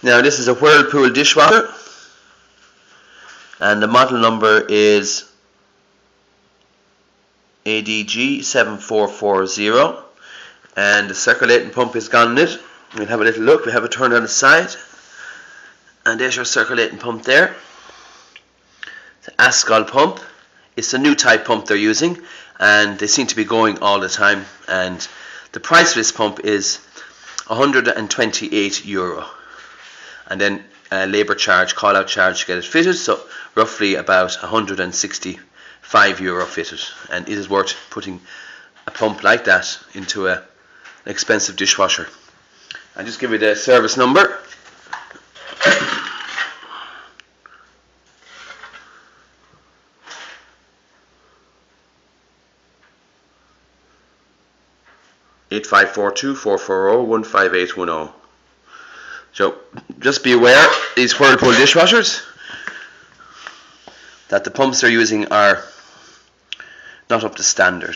Now this is a Whirlpool dishwasher, and the model number is ADG 7440, and the circulating pump is gone in it. We'll have a little look. We have it turned on the side, and there's your circulating pump there. It's an Ascol pump. It's a new type pump they're using, and they seem to be going all the time, and the price of this pump is €128, and then labour charge, call out charge to get it fitted, so roughly about €165 fitted, and it is worth putting a pump like that into an expensive dishwasher. I'll just give you the service number. (8542-440-15810). So just be aware, these Whirlpool dishwashers, that the pumps they're using are not up to standard.